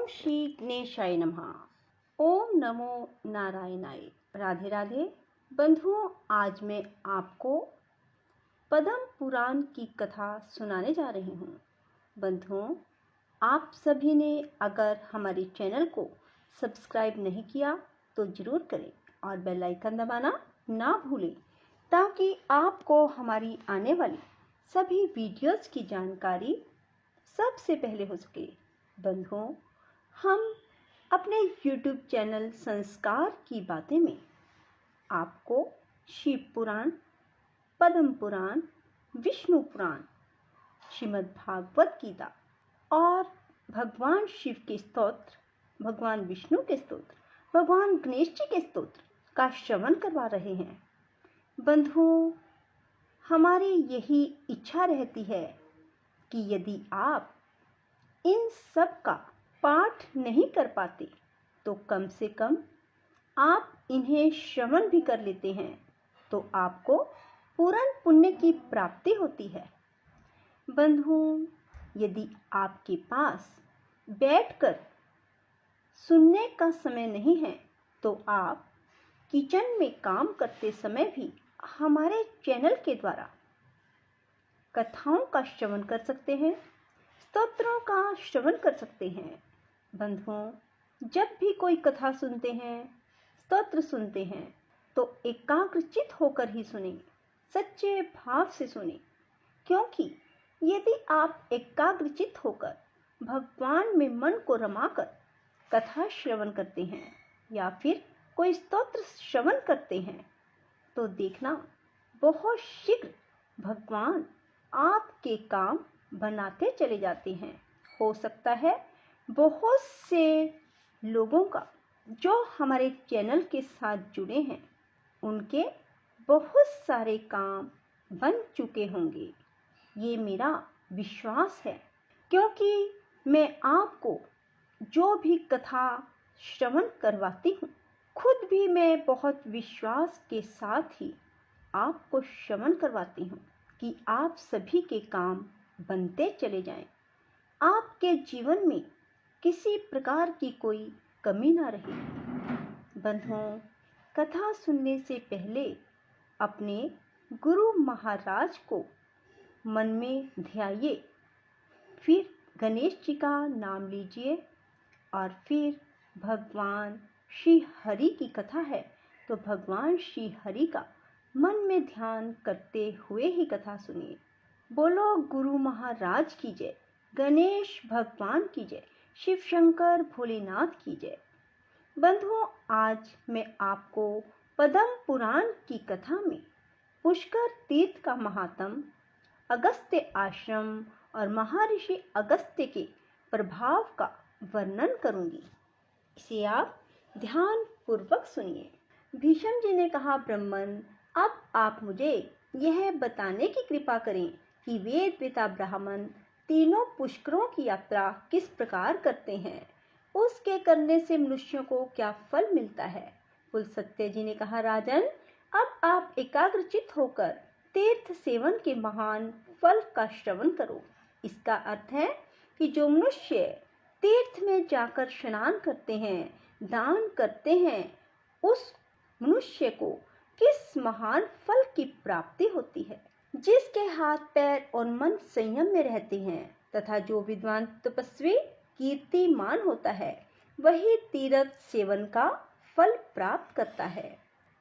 श्री गणेशाय नमः। ओम नमो नारायणाय। राधे राधे बंधुओं, आज मैं आपको पद्म पुराण की कथा सुनाने जा रही हूँ। बंधुओं, आप सभी ने अगर हमारे चैनल को सब्सक्राइब नहीं किया तो जरूर करें और बेल आइकन दबाना ना भूलें, ताकि आपको हमारी आने वाली सभी वीडियोस की जानकारी सबसे पहले हो सके। बंधुओं, हम अपने YouTube चैनल संस्कार की बातें में आपको शिव पुराण, पद्म पुराण, विष्णु पुराण, श्रीमद् भागवत गीता और भगवान शिव के स्तोत्र, भगवान विष्णु के स्तोत्र, भगवान गणेश जी के स्तोत्र का श्रवण करवा रहे हैं। बंधुओं, हमारी यही इच्छा रहती है कि यदि आप इन सब का पाठ नहीं कर पाते तो कम से कम आप इन्हें श्रवण भी कर लेते हैं तो आपको पूर्ण पुण्य की प्राप्ति होती है। बंधुओं, यदि आपके पास बैठकर सुनने का समय नहीं है तो आप किचन में काम करते समय भी हमारे चैनल के द्वारा कथाओं का श्रवण कर सकते हैं, स्तोत्रों का श्रवण कर सकते हैं। बंधुओं, जब भी कोई कथा सुनते हैं, स्तोत्र सुनते हैं तो एकाग्रचित होकर ही सुने, सच्चे भाव से सुने, क्योंकि यदि आप एकाग्रचित होकर भगवान में मन को रमाकर कथा श्रवण करते हैं या फिर कोई स्तोत्र श्रवण करते हैं तो देखना बहुत शीघ्र भगवान आपके काम बनाते चले जाते हैं। हो सकता है बहुत से लोगों का जो हमारे चैनल के साथ जुड़े हैं उनके बहुत सारे काम बन चुके होंगे, ये मेरा विश्वास है, क्योंकि मैं आपको जो भी कथा श्रवण करवाती हूँ खुद भी मैं बहुत विश्वास के साथ ही आपको श्रवण करवाती हूँ कि आप सभी के काम बनते चले जाएं, आपके जीवन में किसी प्रकार की कोई कमी ना रहे। बंधुओं, कथा सुनने से पहले अपने गुरु महाराज को मन में ध्याइए, फिर गणेश जी का नाम लीजिए और फिर भगवान श्री हरि की कथा है तो भगवान श्री हरि का मन में ध्यान करते हुए ही कथा सुनिए। बोलो गुरु महाराज की जय, गणेश भगवान की जय, शिव शंकर भोलेनाथ की जय। बंधुओं, आज मैं आपको पद्म पुराण की कथा में पुष्कर तीर्थ का महात्म, अगस्त्य आश्रम और महर्षि अगस्त्य के प्रभाव का वर्णन करूंगी। इसे आप ध्यान पूर्वक सुनिए। भीष्म जी ने कहा, ब्राह्मण, अब आप मुझे यह बताने की कृपा करें कि वेद वेता ब्राह्मण तीनों पुष्करों की यात्रा किस प्रकार करते हैं, उसके करने से मनुष्यों को क्या फल मिलता है। पुलस्त्य जी ने कहा, राजन, अब आप एकाग्रचित होकर तीर्थ सेवन के महान फल का श्रवण करो। इसका अर्थ है कि जो मनुष्य तीर्थ में जाकर स्नान करते हैं, दान करते हैं, उस मनुष्य को किस महान फल की प्राप्ति होती है। जिसके हाथ पैर और मन संयम में रहते हैं तथा जो विद्वान तपस्वी कीर्तिमान होता है वही तीर्थ सेवन का फल प्राप्त करता है।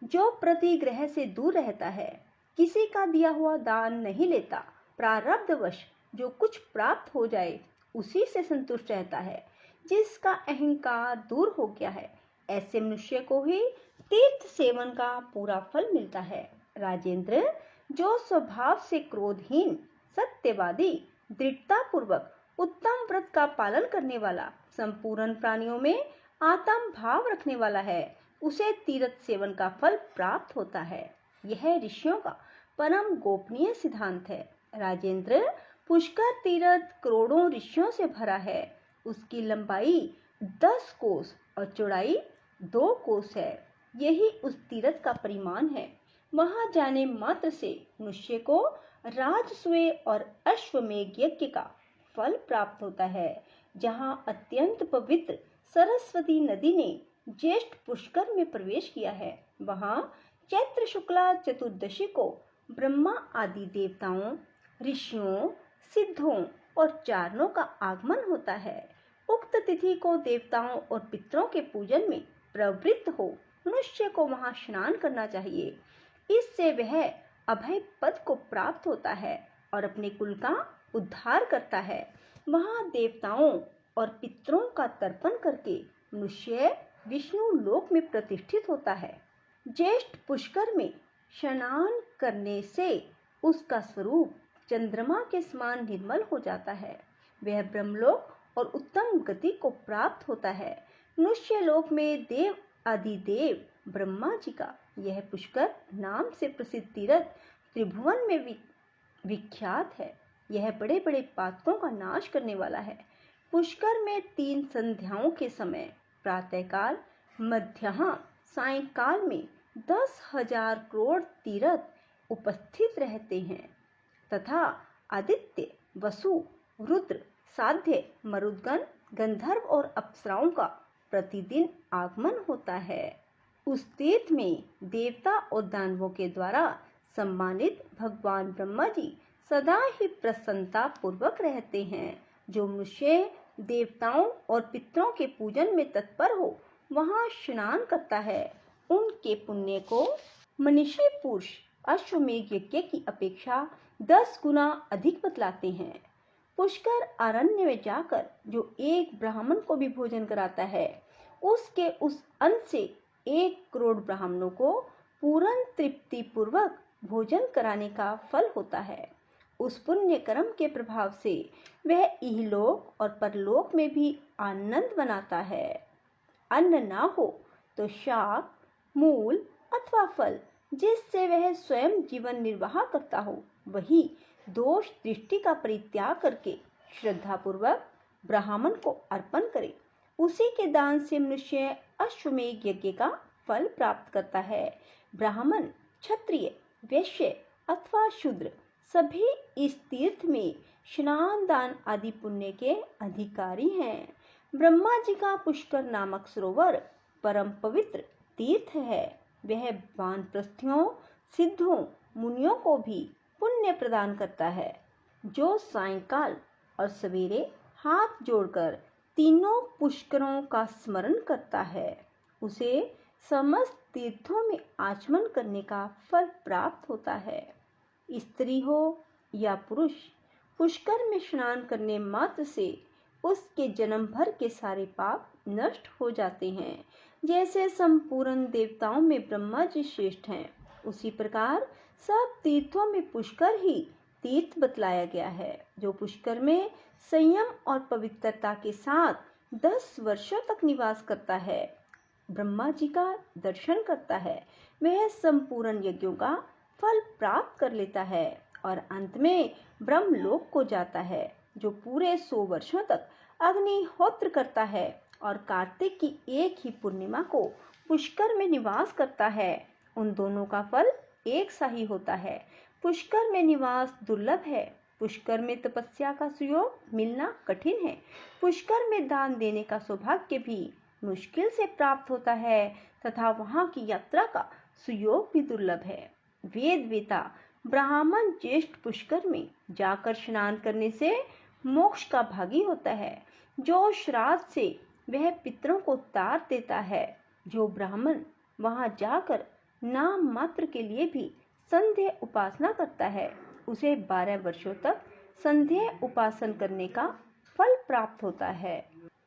जो प्रतिग्रह से दूर रहता है, किसी का दिया हुआ दान नहीं लेता, प्रारब्धवश जो कुछ प्राप्त हो जाए उसी से संतुष्ट रहता है, जिसका अहंकार दूर हो गया है, ऐसे मनुष्य को ही तीर्थ सेवन का पूरा फल मिलता है। राजेंद्र, जो स्वभाव से क्रोधहीन, सत्यवादी, दृढ़ता पूर्वक उत्तम व्रत का पालन करने वाला, संपूर्ण प्राणियों में आत्म भाव रखने वाला है, उसे तीर्थ सेवन का फल प्राप्त होता है। यह ऋषियों का परम गोपनीय सिद्धांत है। राजेंद्र, पुष्कर तीर्थ करोड़ों ऋषियों से भरा है। उसकी लंबाई 10 कोस और चौड़ाई 2 कोस है। यही उस तीर्थ का परिमाण है। वहां जाने मात्र से मनुष्य को राजसूय और अश्वमेध यज्ञ का फल प्राप्त होता है। जहां अत्यंत पवित्र सरस्वती नदी ने ज्येष्ठ पुष्कर में प्रवेश किया है, वहां चैत्र शुक्ला चतुर्दशी को ब्रह्मा आदि देवताओं, ऋषियों, सिद्धों और चारणों का आगमन होता है। उक्त तिथि को देवताओं और पितरों के पूजन में प्रवृत्त हो मनुष्य को वहां स्नान करना चाहिए। इससे वह अभय पद को प्राप्त होता है और अपने कुल का उद्धार करता है। वहां देवताओं और पितरों का तर्पण करके मनुष्य विष्णु लोक में प्रतिष्ठित होता है। ज्येष्ठ पुष्कर में स्नान करने से उसका स्वरूप चंद्रमा के समान निर्मल हो जाता है। वह ब्रह्मलोक और उत्तम गति को प्राप्त होता है। मनुष्य लोक में देव आदिदेव ब्रह्मा जी का यह पुष्कर नाम से प्रसिद्ध तीर्थ त्रिभुवन में विख्यात है। यह बड़े बड़े पातकों का नाश करने वाला है। पुष्कर में 3 संध्याओं के समय प्रातःकाल, मध्याह्न, सायंकाल में 10,000 करोड़ तीर्थ उपस्थित रहते हैं तथा आदित्य, वसु, रुद्र, साध्य, मरुदगण, गंधर्व और अप्सराओं का प्रतिदिन आगमन होता है। उस तीर्थ में देवता और दानवों के द्वारा सम्मानित भगवान ब्रह्मा जी सदा ही प्रसन्नता पूर्वक रहते हैं। जो मनुष्य देवताओं और पितरों के पूजन में तत्पर हो वहां स्नान करता है, उनके पुण्य को मनीषी पुरुष अश्वमेध यज्ञ की अपेक्षा 10 गुना अधिक बतलाते हैं। पुष्कर अरण्य में जाकर जो एक ब्राह्मण को भी भोजन कराता है, उसके उस अन्न से 1 करोड़ ब्राह्मणों को पूर्ण तृप्ति पूर्वक भोजन कराने का फल होता है। उस पुण्य कर्म के प्रभाव से वह इहलोक और परलोक में भी आनंद बनाता है। अन्न ना हो तो शाक, मूल अथवा फल जिससे वह स्वयं जीवन निर्वाह करता हो, वही दोष दृष्टि का परित्याग करके श्रद्धापूर्वक ब्राह्मण को अर्पण करे। उसी के दान से मनुष्य अश्वमेध यज्ञ का फल प्राप्त करता है। ब्राह्मण, क्षत्रिय, वैश्य अथवा शूद्र सभी इस तीर्थ में स्नान, दान आदि पुण्य के अधिकारी हैं। ब्रह्मा जी का पुष्कर नामक सरोवर परम पवित्र तीर्थ है। वह वानप्रस्थियों, सिद्धों, मुनियों को भी पुण्य प्रदान करता है। जो सायंकाल और सवेरे हाथ जोड़कर तीनों पुष्करों का स्मरण करता है, उसे समस्त तीर्थों में आचमन करने का फल प्राप्त होता है। स्त्री हो या पुरुष, पुष्कर में स्नान करने मात्र से उसके जन्म भर के सारे पाप नष्ट हो जाते हैं। जैसे संपूर्ण देवताओं में ब्रह्मा जी श्रेष्ठ हैं, उसी प्रकार सब तीर्थों में पुष्कर ही तीर्थ बतलाया गया है। जो पुष्कर में संयम और पवित्रता के साथ 10 वर्षों तक निवास करता है, ब्रह्मा जी का दर्शन करता है, वह संपूर्ण यज्ञों का फल प्राप्त कर लेता है और अंत में ब्रह्मलोक को जाता है। जो पूरे 100 वर्षों तक अग्निहोत्र करता है और कार्तिक की एक ही पूर्णिमा को पुष्कर में निवास करता है, उन दोनों का फल एक सा ही होता है। पुष्कर में निवास दुर्लभ है। पुष्कर में तपस्या का सुयोग मिलना कठिन है। पुष्कर में दान देने का सौभाग्य भी मुश्किल से प्राप्त होता है तथा वहां की यात्रा का सुयोग भी दुर्लभ है। वेद वेता ब्राह्मण ज्येष्ठ पुष्कर में जाकर स्नान करने से मोक्ष का भागी होता है। जो श्राद्ध से वह पितरों को तार देता है, जो ब्राह्मण वहां जाकर नाम मात्र के लिए भी संध्या उपासना करता है, उसे 12 वर्षों तक संध्या उपासन करने का फल प्राप्त होता है।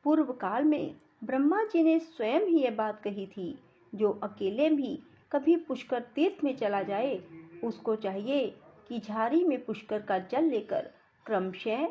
पूर्व काल में ब्रह्मा जी ने स्वयं ही यह बात कही थी। जो अकेले भी कभी पुष्कर तीर्थ में चला जाए, उसको चाहिए कि झाड़ी में पुष्कर का जल लेकर क्रमशः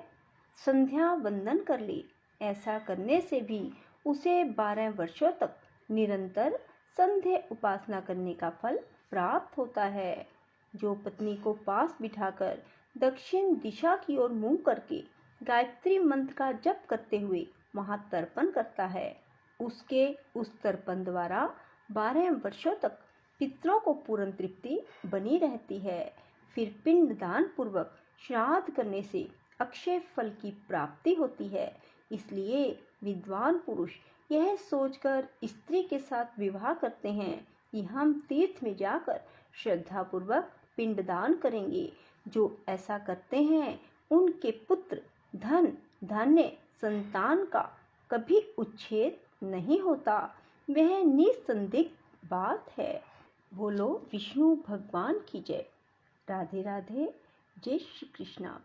संध्या वंदन कर ले। ऐसा करने से भी उसे 12 वर्षों तक निरंतर संध्या उपासना करने का फल प्राप्त होता है। जो पत्नी को पास बिठाकर दक्षिण दिशा की ओर मुंह करके गायत्री मंत्र का जप करते हुए वहां तर्पण करता है, उसके उस तर्पण द्वारा 12 वर्षों तक पितरों को पूर्ण तृप्ति बनी रहती है। फिर पिंड दान पूर्वक श्राद्ध करने से अक्षय फल की प्राप्ति होती है। इसलिए विद्वान पुरुष यह सोचकर स्त्री के साथ विवाह करते हैं कि हम तीर्थ में जाकर श्रद्धापूर्वक पिंडदान करेंगे। जो ऐसा करते हैं उनके पुत्र, धन, धान्य, संतान का कभी उच्छेद नहीं होता। वह निसंदिग्ध बात है। बोलो विष्णु भगवान की जय। राधे राधे। जय श्री कृष्णा।